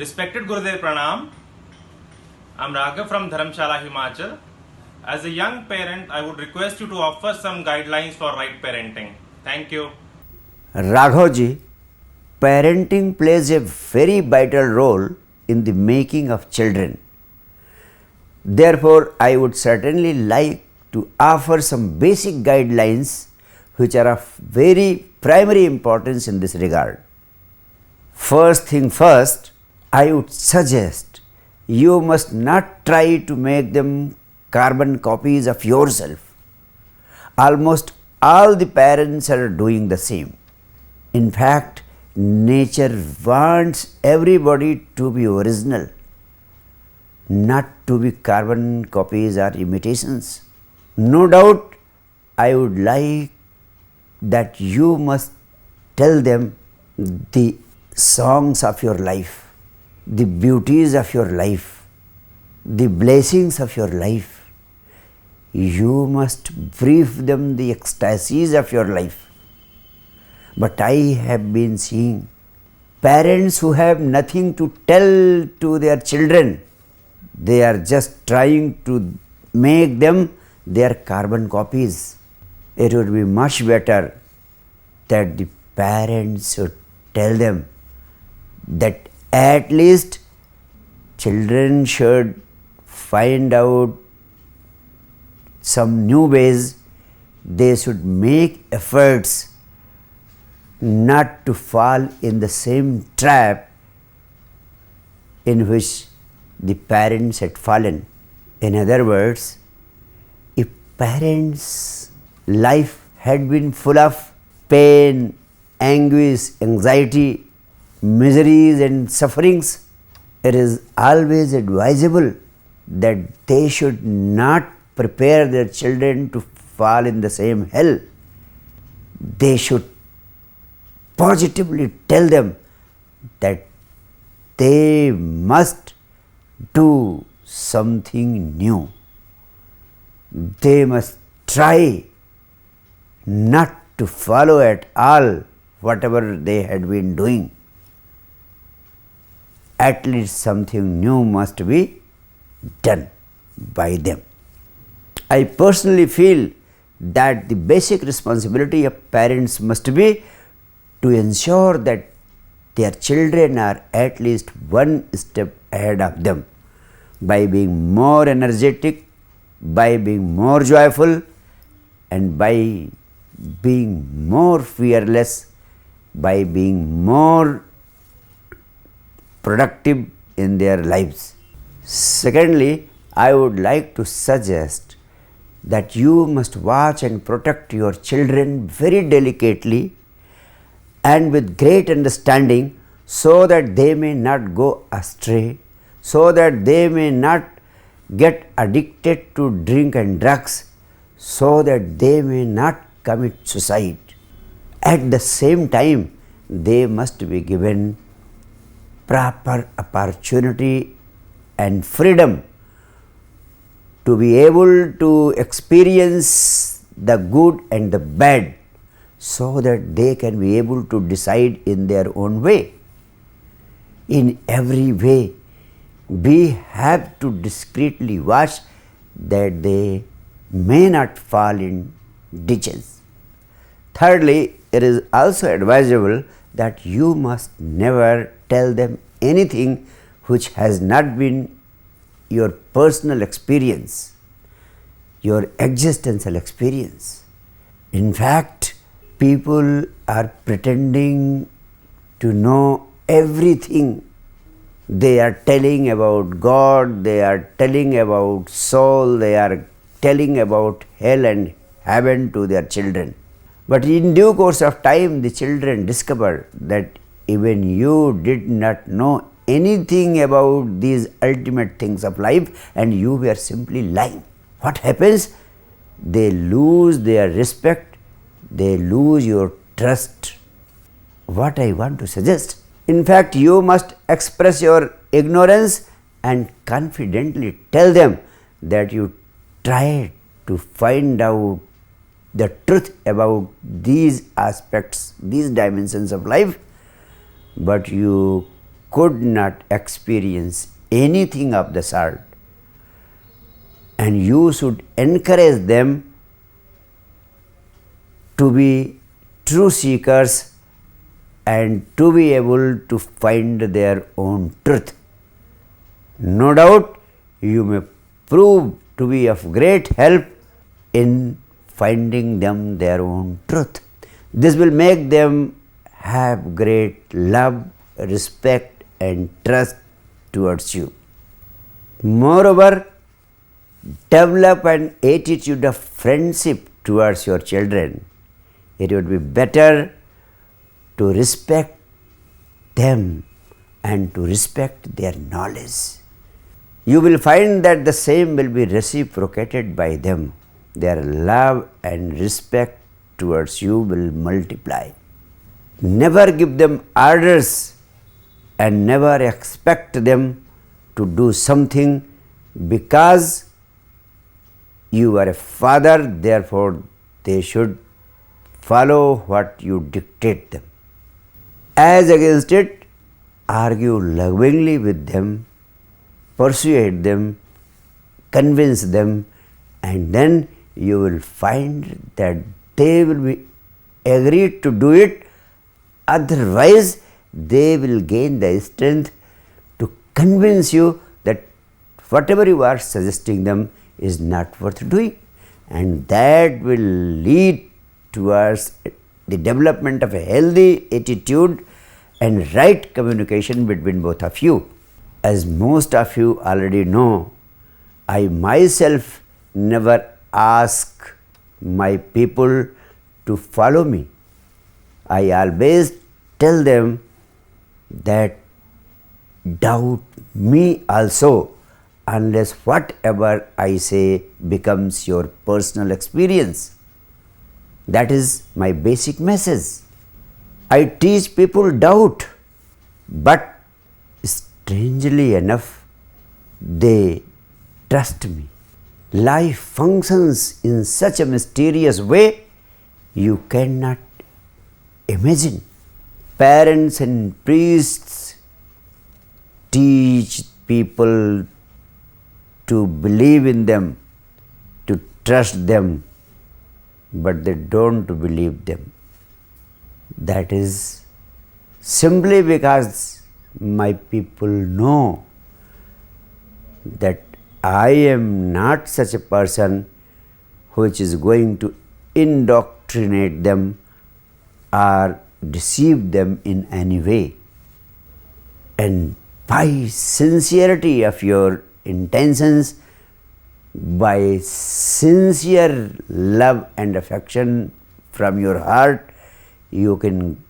Respected Gurudev Pranam, I'm Raghav from Dharamshala, Himachal. As a young parent, I would request you to offer some guidelines for right parenting. Thank you. Raghavji, parenting plays a very vital role in the making of children. Therefore, I would certainly like to offer some basic guidelines which are of very primary importance in this regard. First thing first, I would suggest you must not try to make them carbon copies of yourself. Almost all the parents are doing the same. In fact, nature wants everybody to be original, not to be carbon copies or imitations. No doubt, I would like that you must tell them the songs of your life, the beauties of your life, the blessings of your life. You must brief them the ecstasies of your life. But I have been seeing parents who have nothing to tell to their children. They are just trying to make them their carbon copies. It would be much better that the parents should tell them that at least children should find out some new ways. They should make efforts not to fall in the same trap in which the parents had fallen. In other words, if parents' life had been full of pain, anguish, anxiety, miseries and sufferings, it is always advisable that they should not prepare their children to fall in the same hell. They should positively tell them that they must do something new. They must try not to follow at all whatever they had been doing. At least something new must be done by them. I personally feel that the basic responsibility of parents must be to ensure that their children are at least one step ahead of them by being more energetic, by being more joyful, and by being more fearless, by being more productive in their lives. Secondly, I would like to suggest that you must watch and protect your children very delicately and with great understanding, so that they may not go astray, so that they may not get addicted to drink and drugs, so that they may not commit suicide. At the same time, they must be given proper opportunity and freedom to be able to experience the good and the bad, so that they can be able to decide in their own way. In every way, we have to discreetly watch that they may not fall in ditches. Thirdly, it is also advisable that you must never tell them anything which has not been your personal experience, your existential experience. In fact, people are pretending to know everything. They are telling about God, they are telling about soul, they are telling about hell and heaven to their children. But in due course of time, the children discover that even you did not know anything about these ultimate things of life and you were simply lying. What happens? They lose their respect, they lose your trust. What I want to suggest, in fact, you must express your ignorance and confidently tell them that you tried to find out the truth about these aspects, these dimensions of life, but you could not experience anything of the sort. And you should encourage them to be true seekers and to be able to find their own truth. No doubt you may prove to be of great help in finding them their own truth. This will make them have great love, respect and trust towards you. Moreover, develop an attitude of friendship towards your children. It would be better to respect them and to respect their knowledge. You will find that the same will be reciprocated by them. Their love and respect towards you will multiply. Never give them orders and never expect them to do something because you are a father, therefore they should follow what you dictate them. As against it, argue lovingly with them, persuade them, convince them, and then you will find that they will be agreed to do it. Otherwise, they will gain the strength to convince you that whatever you are suggesting them is not worth doing, and that will lead towards the development of a healthy attitude and right communication between both of you. As most of you already know, I myself never ask my people to follow me. I always tell them that doubt me also unless whatever I say becomes your personal experience. That is my basic message. I teach people doubt, but strangely enough, they trust me. Life functions in such a mysterious way you cannot imagine. Parents and priests teach people to believe in them, to trust them, but they don't believe them. That is simply because my people know that I am not such a person which is going to indoctrinate them or deceive them in any way. And by sincerity of your intentions, by sincere love and affection from your heart, you can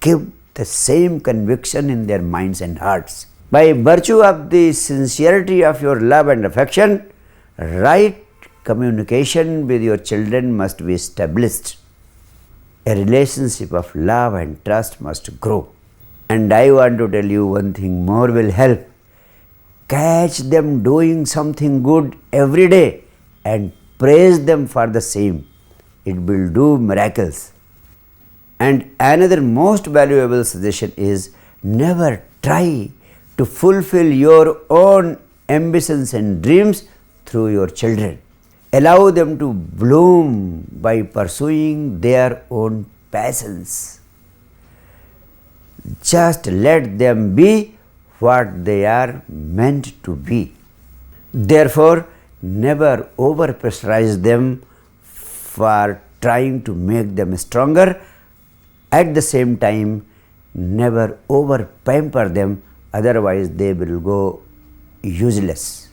give the same conviction in their minds and hearts. By virtue of the sincerity of your love and affection, right communication with your children must be established. A relationship of love and trust must grow. And I want to tell you one thing more will help. Catch them doing something good every day and praise them for the same. It will do miracles. And another most valuable suggestion is never try to fulfill your own ambitions and dreams through your children. Allow them to bloom by pursuing their own passions. Just let them be what they are meant to be. Therefore, never over pressurize them for trying to make them stronger. At the same time, never over pamper them, otherwise they will go useless.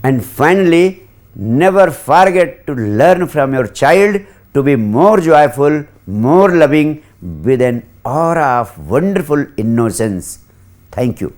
And finally, never forget to learn from your child to be more joyful, more loving, with an aura of wonderful innocence. Thank you.